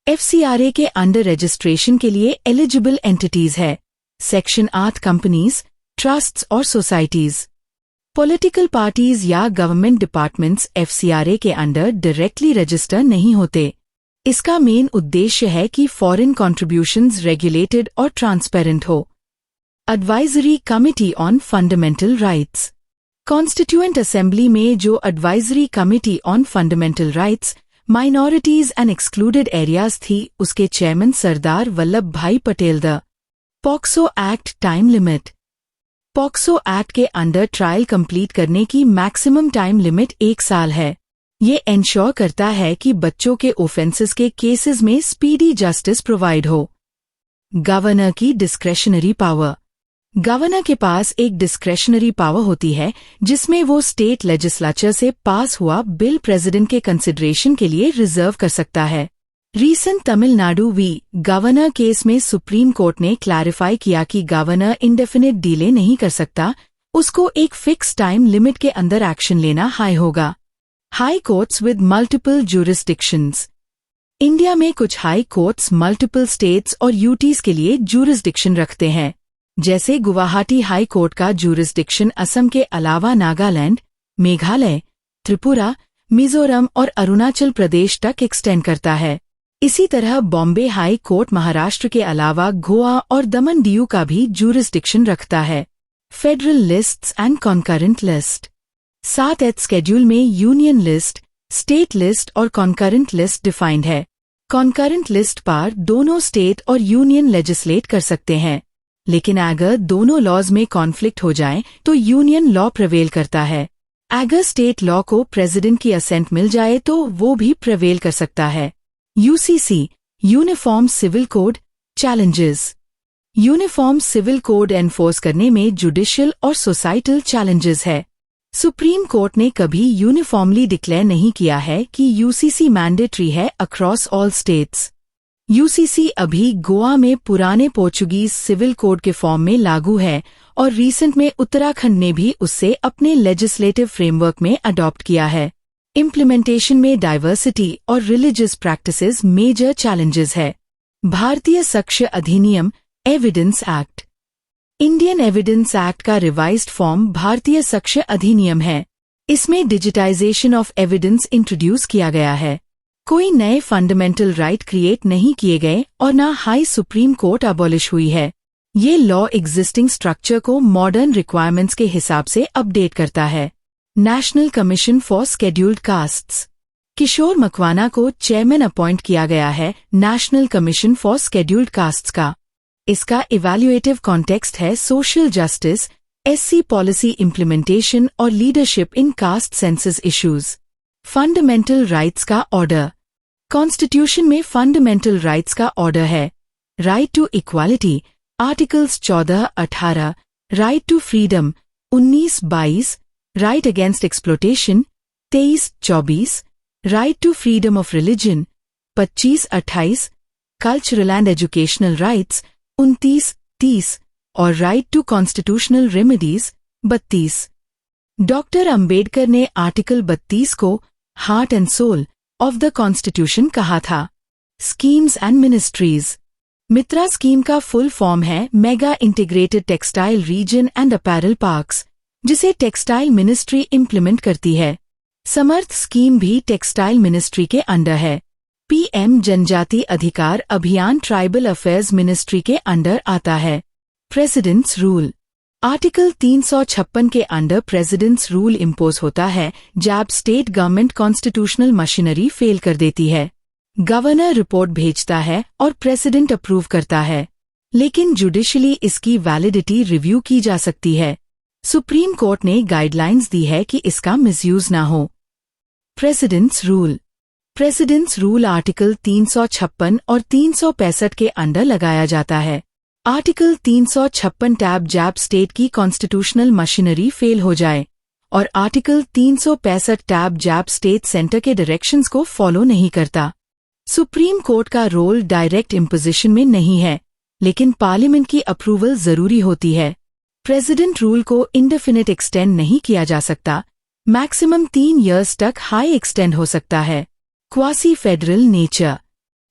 FCRA के अंडर रजिस्ट्रेशन के लिए एलिजिबल एंटिटीज है। सेक्शन 8 कंपनीज, ट्रस्ट्स और सोसाइटीज। पॉलिटिकल पार्टीज या गवर्नमेंट डिपार्टमेंट्स FCRA के अंडर डायरेक्टली रजिस्टर नहीं होते। इसका मेन उद्देश्य है कि फॉरेन कंट्रीब्यूशंस रेगुलेटेड और ट्रांसपेरेंट हो। Advisory committee on fundamental rights. Constituent assembly में जो advisory committee on fundamental rights, minorities and excluded areas थी, उसके chairman Sardar Vallabh Bhai Patel the. POCSO act time limit. POCSO act के अंडर ट्रायल कंप्लीट करने की maximum time limit 1 साल है। ये इंश्योर करता है कि बच्चों के ऑफेंसेस के केसेस में स्पीडी जस्टिस प्रोवाइड हो। गवर्नर की डिस्क्रेशनरी पावर। गवर्नर के पास एक डिस्क्रेशनरी पावर होती है जिसमें वो स्टेट लेजिस्लेचर से पास हुआ बिल प्रेसिडेंट के कंसिडरेशन के लिए रिजर्व कर सकता है। Recent Tamil Nadu v governor case में सुप्रीम कोर्ट ने क्लैरिफाई किया कि गवर्नर इंडेफिनिट डिले नहीं कर सकता, उसको एक फिक्स टाइम लिमिट के अंदर एक्शन लेना हाई होगा। High courts with multiple jurisdictions. India में कुछ हाई कोर्ट्स मल्टीपल स्टेट्स और यूटीज के लिए ज्यूरिसडिक्शन रखते हैं। जैसे गुवाहाटी हाई कोर्ट का ज्यूरिसडिक्शन असम के अलावा नागालैंड, मेघालय, त्रिपुरा, मिजोरम और अरुणाचल प्रदेश तक एक्सटेंड करता है। इसी तरह बॉम्बे हाई कोर्ट महाराष्ट्र के अलावा गोवा और दमन दीव का भी ज्यूरिसडिक्शन रखता है। Federal lists and concurrent list. 7th schedule में यूनियन लिस्ट, स्टेट लिस्ट और कॉन्करेंट लिस्ट डिफाइंड है। कॉन्करेंट लिस्ट पर दोनों स्टेट और यूनियन लेजिस्लेट कर सकते हैं, लेकिन अगर दोनों लॉज में कॉन्फ्लिक्ट हो जाए तो यूनियन लॉ प्रिवेल करता है। अगर स्टेट लॉ को प्रेसिडेंट की असेंट मिल जाए तो वो भी प्रिवेल कर सकता है। UCC uniform civil code challenges. Uniform civil code enforce करने में जुडिशियल और सोसाइटल चैलेंजेस है। सुप्रीम कोर्ट ने कभी यूनिफॉर्मली डिक्लेयर नहीं किया है कि UCC मैंडेटरी है अक्रॉस ऑल स्टेट्स। UCC अभी गोवा में पुराने पोर्चुगीज सिविल कोड के फॉर्म में लागू है और रीसेंट में उत्तराखंड ने भी उससे अपने लेजिस्लेटिव फ्रेमवर्क में अडॉप्ट किया है। इम्प्लीमेंटेशन में डाइवर्सिटी और रिलीजियस प्रैक्टिसेस मेजर चैलेंजेस है। भारतीय साक्ष्य अधिनियम evidence act. Indian evidence act का रिवाइज्ड फॉर्म भारतीय साक्ष्य अधिनियम है। इसमें डिजिटाइजेशन ऑफ एविडेंस इंट्रोड्यूस किया गया है। कोई नए फंडामेंटल राइट क्रिएट नहीं किए गए और न हाई सुप्रीम कोर्ट अबॉलिश हुई है। ये लॉ एग्जिस्टिंग स्ट्रक्चर को मॉडर्न रिक्वायरमेंट्स के हिसाब से अपडेट करता है। National commission for scheduled castes. Kishore Makwana को चेयरमैन अपॉइंट किया गया है national commission for scheduled castes का। इसका इवैल्यूएटिव कॉन्टेक्स्ट है social justice, SC policy implementation और leadership in caste census issues. Fundamental rights का ऑर्डर। कॉन्स्टिट्यूशन में फंडामेंटल राइट्स का ऑर्डर है। Right to equality articles 14-18, right to freedom 19-22, right against exploitation 23-24, right to freedom of religion 25-28, cultural and educational rights 29-30 और right to constitutional remedies 32। Doctor Ambedkar ने article 32 को heart and soul of the constitution कहा था। Schemes and ministries. Mitra scheme का full form है mega integrated textile region and apparel parks, जिसे textile ministry implement करती है। समर्थ स्कीम भी टेक्सटाइल मिनिस्ट्री के अंडर है। PM Janjati Adhikar Abhiyan tribal affairs ministry के अंडर आता है। Presidents rule. आर्टिकल 356 के अंडर प्रेसिडेंट्स रूल इम्पोज होता है जब state government constitutional machinery fail कर देती है। गवर्नर रिपोर्ट भेजता है और प्रेसिडेंट अप्रूव करता है, लेकिन जुडिशली इसकी वैलिडिटी रिव्यू की जा सकती है। सुप्रीम कोर्ट ने गाइडलाइंस दी है कि इसका मिसयूज ना हो। Presidents rule. Presidents rule article 356 और 365 के अंडर लगाया जाता है। आर्टिकल 356 टैब जैब स्टेट की कॉन्स्टिट्यूशनल मशीनरी फेल हो जाए और आर्टिकल 365 टैब जैब स्टेट सेंटर के डायरेक्शंस को फॉलो नहीं करता। सुप्रीम कोर्ट का रोल डायरेक्ट इम्पोजिशन में नहीं है, लेकिन पार्लियामेंट की अप्रूवल जरूरी होती है। प्रेसिडेंट रूल को इंडेफिनिट एक्सटेंड नहीं किया जा सकता, मैक्सिमम 3 इयर्स तक हाई एक्सटेंड हो सकता है। Quasi federal nature.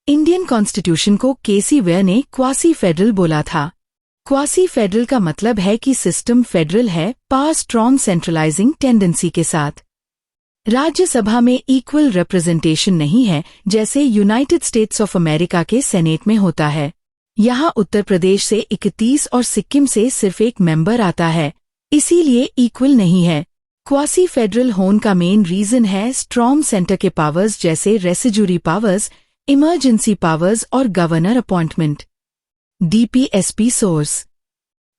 Indian constitution को केसी वेयर ने क्वासी फेडरल बोला था। क्वासी फेडरल का मतलब है कि सिस्टम फेडरल है, पावर स्ट्रॉन्ग सेंट्रलाइजिंग टेंडेंसी के साथ। राज्यसभा में इक्वल रिप्रेजेंटेशन नहीं है जैसे यूनाइटेड स्टेट्स ऑफ अमेरिका के सेनेट में होता है। यहाँ उत्तर प्रदेश से 31 और सिक्किम से सिर्फ एक मेंबर आता है, इसीलिए इक्वल नहीं है। क्वासी फेडरल होने का मेन रीजन है स्ट्रॉन्ग सेंटर के पावर्स जैसे रेसिड्यूरी पावर्स, इमरजेंसी पावर्स और governor appointment. DPSP source.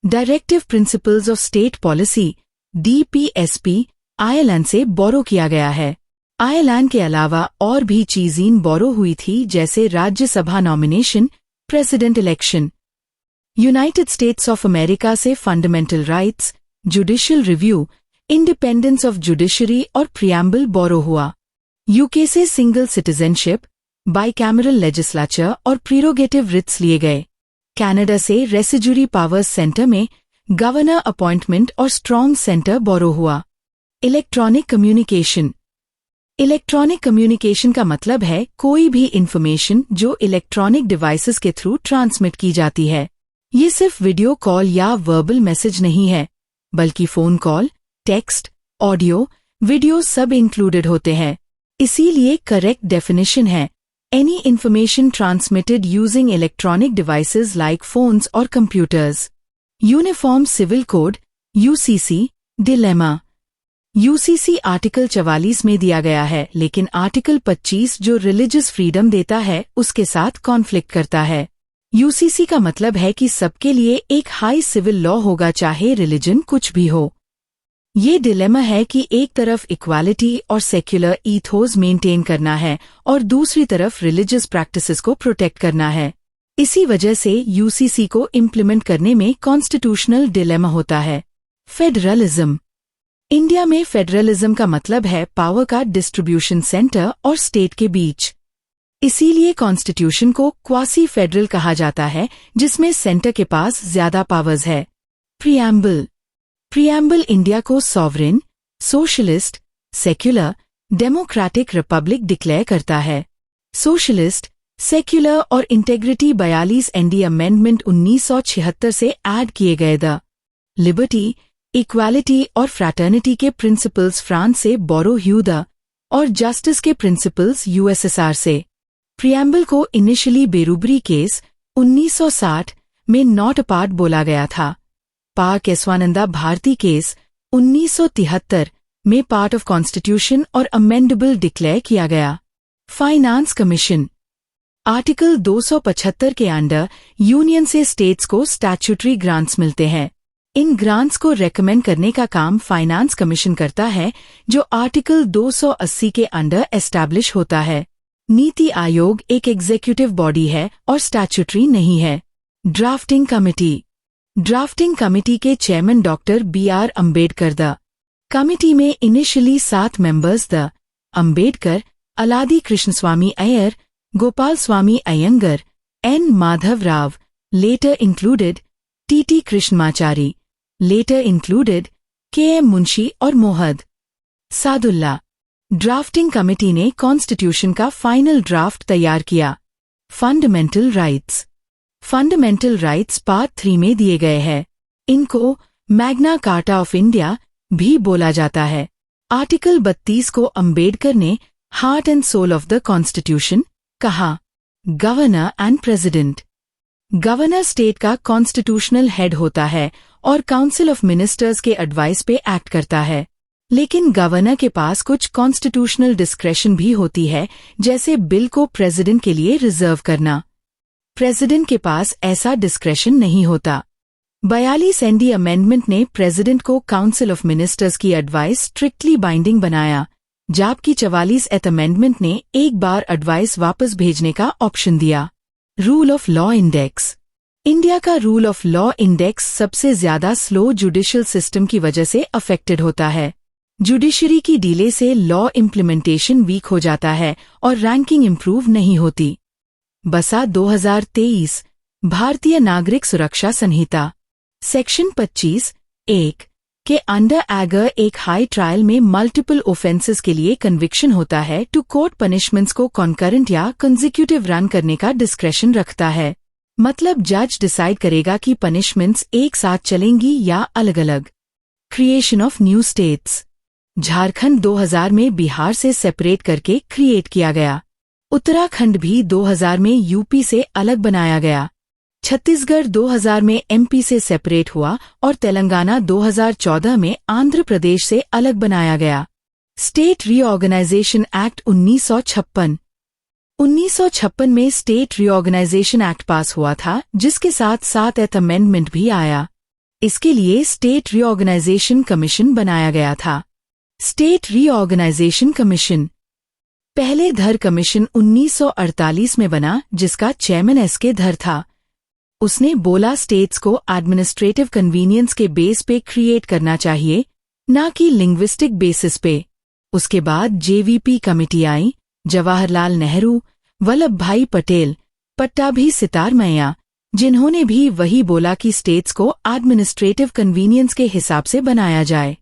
Directive principles of state policy DPSP Ireland से बोरो किया गया है। आयरलैंड के अलावा और भी चीज़ें बोरो हुई थी जैसे Rajya Sabha nomination, president election. United States of America से fundamental rights, judicial review, independence of judiciary और प्रियम्बल बोरो हुआ। यूके से सिंगल सिटीजनशिप, बाइकैमरल लेजिस्लेचर और प्रीरोगेटिव रिट्स लिए गए। कनाडा से रेसिड्यूरी पावर्स सेंटर में गवर्नर अपॉइंटमेंट और स्ट्रॉन्ग सेंटर बोरो हुआ। Electronic communication. इलेक्ट्रॉनिक कम्युनिकेशन का मतलब है कोई भी इंफॉर्मेशन जो इलेक्ट्रॉनिक डिवाइसेस के थ्रू ट्रांसमिट की जाती है। ये सिर्फ वीडियो कॉल या वर्बल मैसेज नहीं है, बल्कि phone call, text, audio, video सब इंक्लूडेड होते हैं। इसीलिए करेक्ट डेफिनेशन है any information transmitted using electronic devices like phones और computers. Uniform civil code UCC dilemma. UCC article 44 में दिया गया है, लेकिन आर्टिकल 25 जो रिलीजियस फ्रीडम देता है उसके साथ कॉन्फ्लिक्ट करता है। यूसीसी का मतलब है कि सबके लिए एक हाई सिविल लॉ होगा चाहे रिलीजन कुछ भी हो। ये डिलेमा है कि एक तरफ इक्वालिटी और सेक्युलर ईथोस मेंटेन करना है और दूसरी तरफ रिलीजियस प्रैक्टिसेस को प्रोटेक्ट करना है। इसी वजह से यूसीसी को इम्प्लीमेंट करने में कॉन्स्टिट्यूशनल डिलेमा होता है। फेडरलिज्म। इंडिया में फेडरलिज्म का मतलब है पावर का डिस्ट्रीब्यूशन सेंटर और स्टेट के बीच। इसीलिए कॉन्स्टिट्यूशन को क्वासी फेडरल कहा जाता है, जिसमें सेंटर के पास ज्यादा पावर्स है। प्रियम्बल। प्रियम्बल इंडिया को sovereign, socialist, secular, democratic Republic declare करता है। सोशलिस्ट, सेक्युलर और इंटेग्रिटी 42 एनडी अमेंडमेंट 1976 से ऐड किए गए। द लिबर्टी, इक्वालिटी और फ्रैटर्निटी के प्रिंसिपल्स फ्रांस से बोरो ह्यूदा और जस्टिस के प्रिंसिपल्स यूएसएसआर से। प्रियम्बल को इनिशियली बेरूबरी केस 1960 में नॉट अ पार्ट बोला गया था। पा केशवानंदा भारती केस 1973 में पार्ट ऑफ कॉन्स्टिट्यूशन और अमेंडेबल डिक्लेयर किया गया। Finance commission. आर्टिकल 275 के अंडर यूनियन से स्टेट्स को स्टैट्यूटरी ग्रांट्स मिलते हैं। इन ग्रांट्स को रेकमेंड करने का काम फाइनेंस कमीशन करता है, जो आर्टिकल 280 के अंडर एस्टैब्लिश होता है। नीति आयोग एक एग्जीक्यूटिव बॉडी है और स्टैट्यूटरी नहीं है। Drafting committee. ड्राफ्टिंग कमिटी के चेयरमैन डॉक्टर BR अम्बेडकर। द कमिटी में इनिशियली 7 मेंबर्स द Ambedkar, Alladi Krishnaswamy Ayyar, Gopalaswami Ayyangar, N Madhav Rao, later included T.T. Krishnamachari, later included KM Munshi और मोहद सादुल्ला। ड्राफ्टिंग कमेटी ने कॉन्स्टिट्यूशन का फाइनल ड्राफ्ट तैयार किया। फंडामेंटल राइट्स पार्ट 3 में दिए गए हैं। इनको मैग्ना कार्टा ऑफ इंडिया भी बोला जाता है। आर्टिकल 32 को अंबेडकर ने heart and soul of the constitution कहा। Governor and president. Governor state का कॉन्स्टिट्यूशनल हेड होता है और काउंसिल ऑफ मिनिस्टर्स के एडवाइस पे एक्ट करता है। लेकिन गवर्नर के पास कुछ कॉन्स्टिट्यूशनल डिस्क्रेशन भी होती है, जैसे बिल को प्रेसिडेंट के लिए रिजर्व करना। प्रेसिडेंट के पास ऐसा डिस्क्रेशन नहीं होता। 42 ND अमेंडमेंट ने प्रेसिडेंट को काउंसिल ऑफ मिनिस्टर्स की एडवाइस स्ट्रिक्टली बाइंडिंग बनाया, जबकि 44 अमेंडमेंट ने एक बार एडवाइस वापस भेजने का ऑप्शन दिया। Rule of law index. India का रूल ऑफ लॉ इंडेक्स सबसे ज्यादा स्लो जुडिशियल सिस्टम की वजह से अफेक्टेड होता है। जुडिशरी की डीले से लॉ इम्प्लीमेंटेशन वीक हो जाता है और रैंकिंग इम्प्रूव नहीं होती। बसा 2023 भारतीय नागरिक सुरक्षा संहिता सेक्शन 25(1) के अंडर अगर एक हाई ट्रायल में मल्टीपल ऑफेंसेस के लिए कन्विक्शन होता है टू कोर्ट पनिशमेंट्स को कॉन्करेंट या कंसेक्यूटिव रन करने का डिस्क्रेशन रखता है। मतलब जज डिसाइड करेगा कि पनिशमेंट्स एक साथ चलेंगी या अलग अलग। Creation of new states. Jharkhand 2000 में बिहार से सेपरेट करके क्रिएट किया गया। उत्तराखंड भी 2000 में यूपी से अलग बनाया गया। छत्तीसगढ़ 2000 में MP से सेपरेट हुआ और तेलंगाना 2014 में आंध्र प्रदेश से अलग बनाया गया। State reorganisation act 1956। 1956 में स्टेट रीऑर्गेनाइजेशन एक्ट पास हुआ था, जिसके साथ 7th अमेंडमेंट भी आया। इसके लिए स्टेट रीऑर्गेनाइजेशन कमीशन बनाया गया था। State reorganisation commission. पहले धर कमीशन 1948 में बना, जिसका चेयरमैन SK धर था। उसने बोला स्टेट्स को एडमिनिस्ट्रेटिव कन्वीनियंस के बेस पे क्रिएट करना चाहिए, ना कि लिंग्विस्टिक बेसिस पे। उसके बाद JVP कमेटी आई, जवाहरलाल नेहरू, वल्लभ भाई पटेल, पट्टाभी सितार मैया, जिन्होंने भी वही बोला कि स्टेट्स को एडमिनिस्ट्रेटिव कन्वीनियंस के हिसाब से बनाया जाए।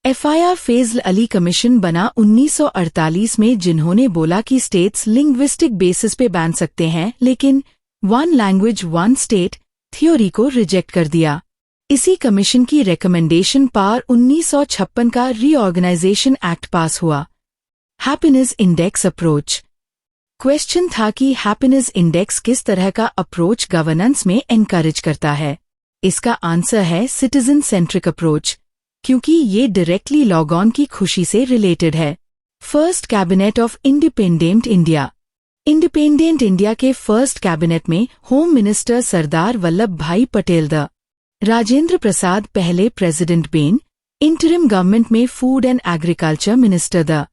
FIR फैजल अली कमीशन बना 1948 में, जिन्होंने बोला कि स्टेट्स लिंग्विस्टिक बेसिस पे बन सकते हैं, लेकिन one language one state theory को रिजेक्ट कर दिया। इसी कमीशन की रिकमेंडेशन पर 1956 का रीऑर्गेनाइजेशन एक्ट पास हुआ। Happiness index approach. क्वेश्चन था कि हैप्पीनेस इंडेक्स किस तरह का अप्रोच गवर्नेंस में एनकरेज करता है। इसका आंसर है सिटीजन सेंट्रिक अप्रोच, क्योंकि ये डायरेक्टली लॉग ऑन की खुशी से रिलेटेड है। First cabinet of independent India. Independent India के फर्स्ट कैबिनेट में होम मिनिस्टर सरदार वल्लभ भाई पटेल द राजेंद्र प्रसाद पहले प्रेसिडेंट बेन, इंटरिम गवर्नमेंट में फूड एंड एग्रीकल्चर मिनिस्टर द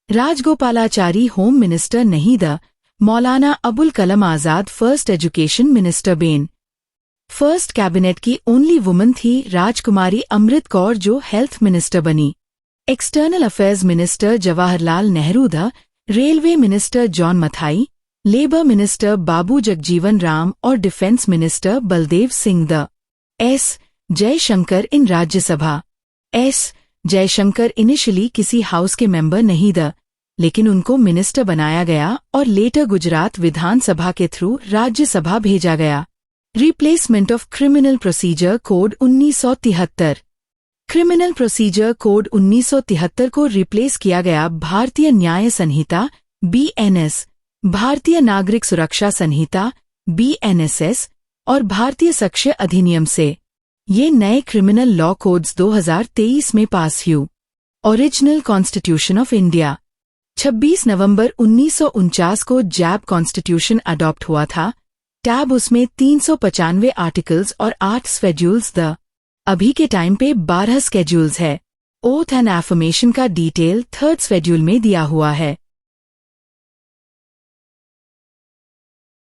राजगोपालाचारी होम मिनिस्टर नहीं द Maulana Abul Kalam Azad first education minister बेन। फर्स्ट कैबिनेट की ओनली वुमन थी राजकुमारी अमृत कौर, जो हेल्थ मिनिस्टर बनी। External affairs minister Jawaharlal Nehru द railway minister John Mathai, labour minister बाबू जगजीवन राम और defence minister Baldev Singh the S. Jaishankar in Rajya Sabha. S. Jaishankar initially किसी हाउस के मेंबर नहीं द, लेकिन उनको मिनिस्टर बनाया गया और लेटर गुजरात विधानसभा के थ्रू राज्यसभा भेजा गया। Replacement of criminal procedure code 1973। Criminal procedure code 1973 को रिप्लेस किया गया भारतीय न्याय संहिता BNS, भारतीय नागरिक सुरक्षा संहिता BNSS और भारतीय साक्ष्य अधिनियम से। ये नए क्रिमिनल लॉ कोड्स 2023 में पास हुए। Original constitution of India. 26 नवंबर 1949 को जैब कॉन्स्टिट्यूशन अडॉप्ट हुआ था। टैब उसमें 395 आर्टिकल्स और 8 शेड्यूल्स द अभी के टाइम पे 12 स्केड्यूल्स है। ओथ एंड एफर्मेशन का डिटेल 3rd शेड्यूल में दिया हुआ है।